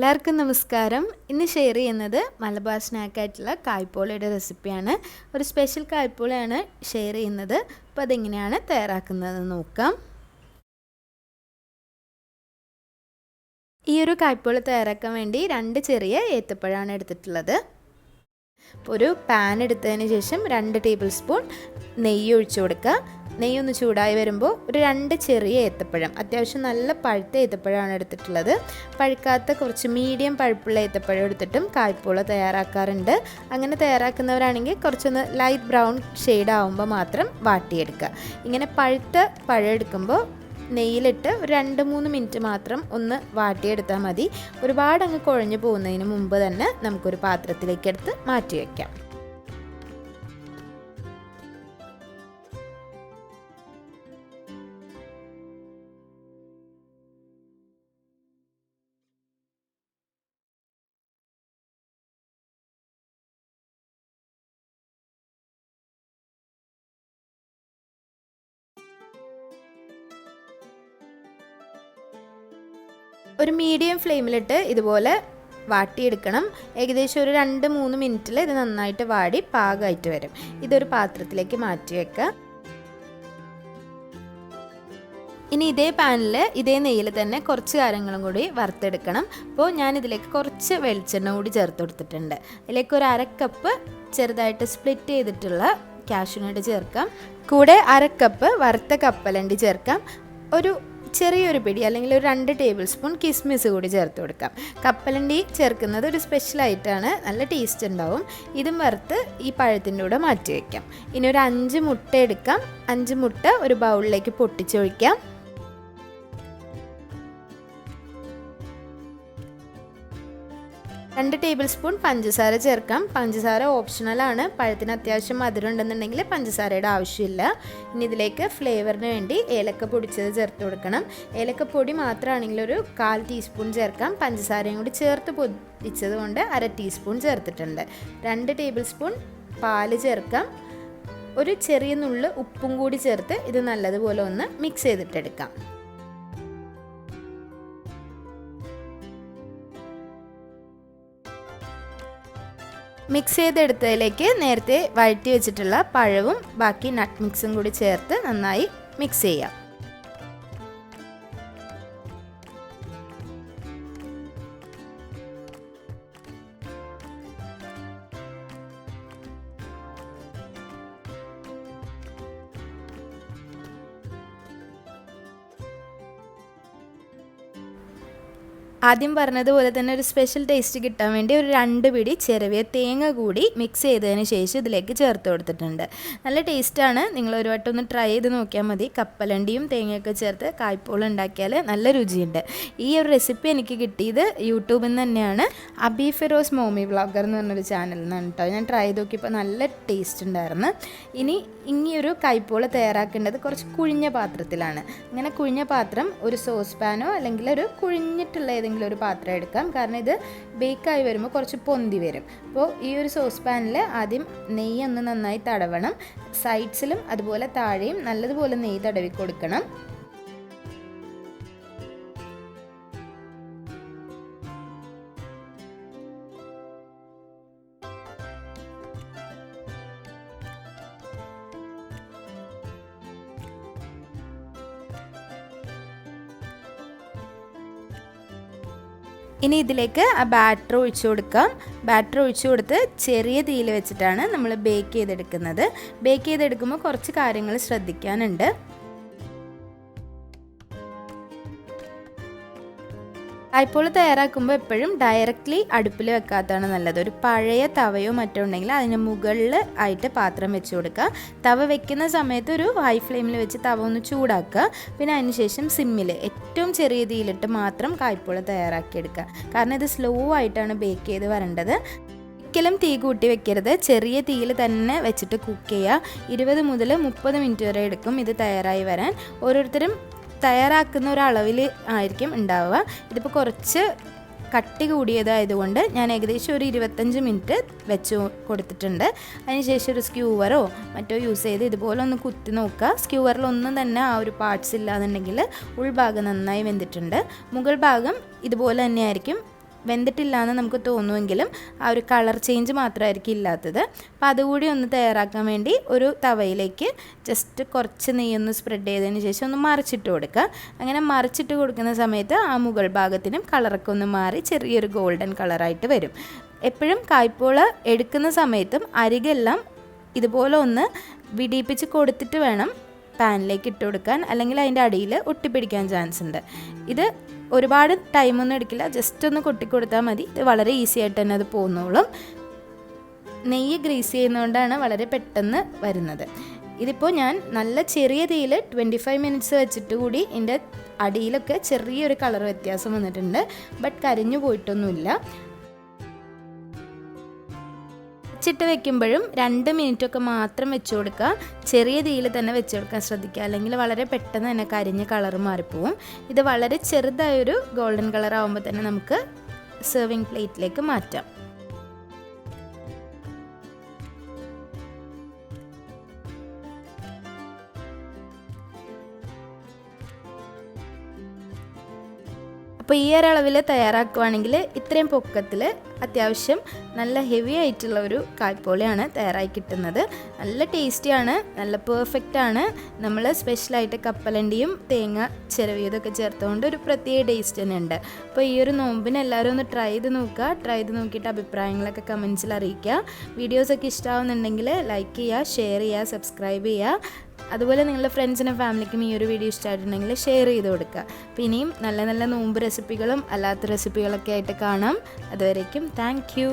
എല്ലാവർക്കും നമസ്കാരം. ഇന്ന് ഷെയർ ചെയ്യുന്നത് മലബാർ സ്നാക്കായിട്ടുള്ള കായ്പോളയുടെ റെസിപ്പിയാണ്. ഒരു സ്പെഷ്യൽ കായ്പോളയാണ് ഷെയർ ചെയ്യുന്നത്. അപ്പോൾ അതെങ്ങനെയാണ് തയ്യാറാക്കുന്നതെന്ന് നോക്കാം. ഈ ഒരു കായ്പോള തയ്യാറാക്കാൻ വേണ്ടി 2 ചെറിയ ഏത്തപ്പഴമാണ് എടുത്തിട്ടുള്ളത്. അപ്പോൾ ഒരു പാൻ എടുത്തതിന് ശേഷം 2 ടേബിൾ സ്പൂൺ നെയ്യ് ഒഴിച്ചു കൊടുക്കുക. നെയ്യൊന്ന് ചൂടായി വരുമ്പോൾ ഒരു 2 ചെറിയ ഏത്തപ്പഴം, അത്യാവശ്യം നല്ല പഴുത്ത ഏത്തപ്പഴമാണ് എടുത്തിട്ടുള്ളത്. പഴുക്കാത്ത കുറച്ച് മീഡിയം പഴുപ്പുള്ള ഏത്തപ്പഴം എടുത്തിട്ടും കായ്പോള തയ്യാറാക്കാറുണ്ട്. അങ്ങനെ തയ്യാറാക്കുന്നവരാണെങ്കിൽ കുറച്ചൊന്ന് ലൈറ്റ് ബ്രൗൺ ഷെയ്ഡ് ആകുമ്പോൾ മാത്രം വാട്ടിയെടുക്കുക. ഇങ്ങനെ പഴുത്ത പഴം എടുക്കുമ്പോൾ നെയ്യിലിട്ട് ഒരു 2-3 മിനിറ്റ് മാത്രം ഒന്ന് വാട്ടിയെടുത്താൽ മതി. ഒരുപാട് അങ്ങ് കുഴഞ്ഞു പോകുന്നതിന് മുമ്പ് തന്നെ നമുക്കൊരു പാത്രത്തിലേക്ക് എടുത്ത് മാറ്റി വയ്ക്കാം. ഒരു മീഡിയം ഫ്ലെയിമിലിട്ട് ഇതുപോലെ വാട്ടിയെടുക്കണം. ഏകദേശം ഒരു 2-3 മിനിറ്റിൽ ഇത് നന്നായിട്ട് വാടി പാകമായിട്ട് വരും. ഇതൊരു പാത്രത്തിലേക്ക് മാറ്റി വെക്കുക. ഇനി ഇതേ പാനിൽ ഇതേ നെയ്യിൽ തന്നെ കുറച്ച് കാര്യങ്ങളും കൂടി വറുത്തെടുക്കണം. അപ്പോൾ ഞാനിതിലേക്ക് കുറച്ച് വെളിച്ചെണ്ണ കൂടി ചേർത്ത് കൊടുത്തിട്ടുണ്ട്. ഇതിലേക്ക് ഒരു 1/2 കപ്പ് ചെറുതായിട്ട് സ്പ്ലിറ്റ് ചെയ്തിട്ടുള്ള കാഷ്യൂനട്ട് ചേർക്കാം. കൂടെ 1/2 കപ്പ് വറുത്ത കപ്പലണ്ടി ചേർക്കാം. ഒരു ചെറിയൊരു പിടി അല്ലെങ്കിൽ ഒരു 2 ടേബിൾ സ്പൂൺ കിസ്മിസ് കൂടി ചേർത്ത് കൊടുക്കാം. കപ്പലണ്ടി ചേർക്കുന്നത് ഒരു സ്പെഷ്യലായിട്ടാണ്, നല്ല ടേസ്റ്റ് ഉണ്ടാവും. ഇതും വറുത്ത് ഈ പഴത്തിൻ്റെ കൂടെ മാറ്റി വയ്ക്കാം. ഇനി ഒരു 5 മുട്ട എടുക്കാം. 5 മുട്ട ഒരു ബൗളിലേക്ക് പൊട്ടിച്ചൊഴിക്കാം. 2 ടേബിൾ സ്പൂൺ പഞ്ചസാര ചേർക്കാം. പഞ്ചസാര ഓപ്ഷണലാണ്. പഴത്തിന് അത്യാവശ്യം മധുരം ഉണ്ടെന്നുണ്ടെങ്കിൽ പഞ്ചസാരയുടെ ആവശ്യമില്ല. ഇനി ഇതിലേക്ക് ഫ്ലേവറിന് വേണ്ടി ഏലക്ക പൊടിച്ചത് ചേർത്ത് കൊടുക്കണം. ഏലക്കപ്പൊടി മാത്രമാണെങ്കിൽ ഒരു 1/4 ടീസ്പൂൺ ചേർക്കാം. പഞ്ചസാരയും കൂടി ചേർത്ത് പൊടിച്ചത് കൊണ്ട് 1/2 ടീസ്പൂൺ ചേർത്തിട്ടുണ്ട്. 2 ടേബിൾ സ്പൂൺ പാല് ചേർക്കാം. ഒരു ചെറിയ നുള്ള് ഉപ്പും കൂടി ചേർത്ത് ഇത് നല്ലതുപോലെ ഒന്ന് മിക്സ് ചെയ്തിട്ടെടുക്കാം. മിക്സ് ചെയ്തെടുത്തതിലേക്ക് നേരത്തെ വഴറ്റി വെച്ചിട്ടുള്ള പഴവും ബാക്കി നട്ട് മിക്സും കൂടി ചേർത്ത് നന്നായി മിക്സ് ചെയ്യാം. ആദ്യം പറഞ്ഞതുപോലെ തന്നെ ഒരു സ്പെഷ്യൽ ടേസ്റ്റ് കിട്ടാൻ വേണ്ടി ഒരു 2 പിടി ചെറിയ തേങ്ങ കൂടി മിക്സ് ചെയ്തതിന് ശേഷം ഇതിലേക്ക് ചേർത്ത് കൊടുത്തിട്ടുണ്ട്. നല്ല ടേസ്റ്റാണ്. നിങ്ങൾ ഒരു വട്ടം ഒന്ന് ട്രൈ ചെയ്ത് നോക്കിയാൽ മതി. കപ്പലണ്ടിയും തേങ്ങയൊക്കെ ചേർത്ത് കായ്പോള ഉണ്ടാക്കിയാൽ നല്ല രുചിയുണ്ട്. ഈ ഒരു റെസിപ്പി എനിക്ക് കിട്ടിയത് യൂട്യൂബിൽ നിന്ന് തന്നെയാണ്. അബി ഫിറോസ് മോമി വ്ളോഗർ എന്ന് പറഞ്ഞൊരു ചാനലിൽ നിന്നാണ് കേട്ടോ. ഞാൻ ട്രൈ ചെയ്ത് നോക്കിയപ്പോൾ നല്ല ടേസ്റ്റ് ഉണ്ടായിരുന്നു. ഇനിയൊരു കായ്പോള തയ്യാറാക്കേണ്ടത് കുറച്ച് കുഴിഞ്ഞ പാത്രത്തിലാണ്. ഇങ്ങനെ കുഴിഞ്ഞ പാത്രം ഒരു സോസ് പാനോ അല്ലെങ്കിൽ ഒരു കുഴിഞ്ഞിട്ടുള്ള ഏതെങ്കിലും ഒരു പാത്രം എടുക്കാം. കാരണം ഇത് ബേക്കായി വരുമ്പോൾ കുറച്ച് പൊന്തി വരും. അപ്പോൾ ഈ ഒരു സോസ് പാനിൽ ആദ്യം നെയ്യ് ഒന്ന് നന്നായി തടവണം. സൈഡ്സിലും അതുപോലെ താഴെയും നല്ലതുപോലെ നെയ്യ് തടവി കൊടുക്കണം. ഇനി ഇതിലേക്ക് ആ ബാറ്റർ ഒഴിച്ചു കൊടുക്കാം. ബാറ്റർ ഒഴിച്ചു കൊടുത്ത് ചെറിയ തീയിൽ വെച്ചിട്ടാണ് നമ്മൾ ബേക്ക് ചെയ്തെടുക്കുന്നത്. ബേക്ക് ചെയ്തെടുക്കുമ്പോൾ കുറച്ച് കാര്യങ്ങൾ ശ്രദ്ധിക്കാനുണ്ട്. കായ്പോള തയ്യാറാക്കുമ്പോൾ എപ്പോഴും ഡയറക്റ്റ്ലി അടുപ്പിൽ വെക്കാത്തതാണ് നല്ലത്. ഒരു പഴയ തവയോ മറ്റോ ഉണ്ടെങ്കിൽ അതിന് മുകളിൽ ആയിട്ട് പാത്രം വെച്ച് കൊടുക്കുക. തവ വെക്കുന്ന സമയത്ത് ഒരു ഹൈ ഫ്ലെയിമിൽ വെച്ച് തവ ഒന്ന് ചൂടാക്കുക. പിന്നെ അതിനുശേഷം സിമ്മിൽ ഏറ്റവും ചെറിയ തീയിലിട്ട് മാത്രം കായ്പോള തയ്യാറാക്കിയെടുക്കുക. കാരണം ഇത് സ്ലോ ആയിട്ടാണ് ബേക്ക് ചെയ്ത് വരേണ്ടത്. ഒരിക്കലും തീ കൂട്ടി വെക്കരുത്. ചെറിയ തീയിൽ തന്നെ വെച്ചിട്ട് കുക്ക് ചെയ്യുക. 20 മുതൽ 30 മിനിറ്റ് വരെ എടുക്കും ഇത് തയ്യാറായി വരാൻ. ഓരോരുത്തരും തയ്യാറാക്കുന്ന ഒരളവിൽ ആയിരിക്കും ഉണ്ടാവുക. ഇതിപ്പോൾ കുറച്ച് കട്ടി കൂടിയതായതുകൊണ്ട് ഞാൻ ഏകദേശം ഒരു 25 മിനിറ്റ് വെച്ച് കൊടുത്തിട്ടുണ്ട്. അതിനുശേഷം ഒരു സ്ക്യൂവറോ മറ്റോ യൂസ് ചെയ്ത് ഇതുപോലെ ഒന്ന് കുത്തി നോക്കുക. സ്ക്യൂവറിലൊന്നും തന്നെ ആ ഒരു പാർട്സ് ഇല്ലാന്നുണ്ടെങ്കിൽ ഉൾഭാഗം നന്നായി വെന്തിട്ടുണ്ട്. മുകൾ ഭാഗം ഇതുപോലെ തന്നെയായിരിക്കും വെന്തിട്ടില്ല എന്ന് നമുക്ക് തോന്നുമെങ്കിലും ആ ഒരു കളർ ചേഞ്ച് മാത്രമായിരിക്കും ഇല്ലാത്തത്. അപ്പോൾ അതുകൂടി ഒന്ന് തയ്യാറാക്കാൻ വേണ്ടി ഒരു തവയിലേക്ക് ജസ്റ്റ് കുറച്ച് നെയ്യൊന്ന് സ്പ്രെഡ് ചെയ്തതിന് ശേഷം ഒന്ന് മറിച്ചിട്ട് കൊടുക്കുക. അങ്ങനെ മറിച്ചിട്ട് കൊടുക്കുന്ന സമയത്ത് ആ മുകൾ ഭാഗത്തിനും കളറൊക്കെ ഒന്ന് മാറി ചെറിയൊരു ഗോൾഡൻ കളറായിട്ട് വരും. എപ്പോഴും കായ്പോള എടുക്കുന്ന സമയത്തും അരികെല്ലാം ഇതുപോലെ ഒന്ന് വിടിയിപ്പിച്ച് കൊടുത്തിട്ട് വേണം പാനിലേക്ക് ഇട്ട് കൊടുക്കാൻ, അല്ലെങ്കിൽ അതിൻ്റെ അടിയിൽ ഒട്ടിപ്പിടിക്കാൻ ചാൻസ് ഉണ്ട്. ഇത് ഒരുപാട് ടൈമൊന്നും എടുക്കില്ല, ജസ്റ്റ് ഒന്ന് കൊട്ടിക്കൊടുത്താൽ മതി. ഇത് വളരെ ഈസി ആയിട്ട് തന്നെ അത് പോന്നോളും. നെയ്യ് ഗ്രീസ് ചെയ്യുന്നതുകൊണ്ടാണ് വളരെ പെട്ടെന്ന് വരുന്നത്. ഇതിപ്പോൾ ഞാൻ നല്ല ചെറിയ തീയിൽ 25 മിനിറ്റ്സ് വെച്ചിട്ട് കൂടി ഇതിൻ്റെ അടിയിലൊക്കെ ചെറിയൊരു കളർ വ്യത്യാസം വന്നിട്ടുണ്ട്. ബട്ട് കരിഞ്ഞു പോയിട്ടൊന്നുമില്ല. വെച്ചിട്ട് വെക്കുമ്പോഴും 2 മിനിറ്റൊക്കെ മാത്രം വെച്ച് കൊടുക്കുക. ചെറിയ തീയിൽ തന്നെ വെച്ച് കൊടുക്കാൻ ശ്രദ്ധിക്കുക, അല്ലെങ്കിൽ വളരെ പെട്ടെന്ന് തന്നെ കരിഞ്ഞ് കളർ മാറിപ്പോവും. ഇത് വളരെ ചെറുതായൊരു ഗോൾഡൻ കളർ ആകുമ്പോൾ തന്നെ നമുക്ക് സെർവിങ് പ്ലേറ്റിലേക്ക് മാറ്റാം. അപ്പോൾ ഈ ഒരളവിൽ തയ്യാറാക്കുകയാണെങ്കിൽ ഇത്രയും പൊക്കത്തിൽ അത്യാവശ്യം നല്ല ഹെവി ആയിട്ടുള്ള ഒരു കായ്പോളയാണ് തയ്യാറായി കിട്ടുന്നത്. നല്ല ടേസ്റ്റിയാണ്, നല്ല പെർഫെക്റ്റാണ്. നമ്മൾ സ്പെഷ്യലായിട്ട് കപ്പലണ്ടിയും തേങ്ങ ചിരവിയതൊക്കെ ചേർത്തുകൊണ്ട് ഒരു പ്രത്യേക ടേസ്റ്റ് തന്നെ ഉണ്ട്. അപ്പോൾ ഈ ഒരു നോമ്പിന് എല്ലാവരും ഒന്ന് ട്രൈ ചെയ്ത് നോക്കുക. ട്രൈ ചെയ്ത് നോക്കിയിട്ട് അഭിപ്രായങ്ങളൊക്കെ കമൻസിൽ അറിയിക്കുക. വീഡിയോസൊക്കെ ഇഷ്ടമാവുന്നുണ്ടെങ്കിൽ ലൈക്ക് ചെയ്യുക, ഷെയർ ചെയ്യുക, സബ്സ്ക്രൈബ് ചെയ്യുക. അതുപോലെ നിങ്ങളുടെ ഫ്രണ്ട്സിനും ഫാമിലിക്കും ഈ ഒരു വീഡിയോ ഇഷ്ടമായിട്ടുണ്ടെങ്കിൽ ഷെയർ ചെയ്ത് കൊടുക്കുക. അപ്പോൾ ഇനിയും നല്ല നല്ല നോമ്പ് റെസിപ്പികളും അല്ലാത്ത റെസിപ്പികളൊക്കെ ആയിട്ട് കാണാം. അതുവരേക്കും താങ്ക് യു.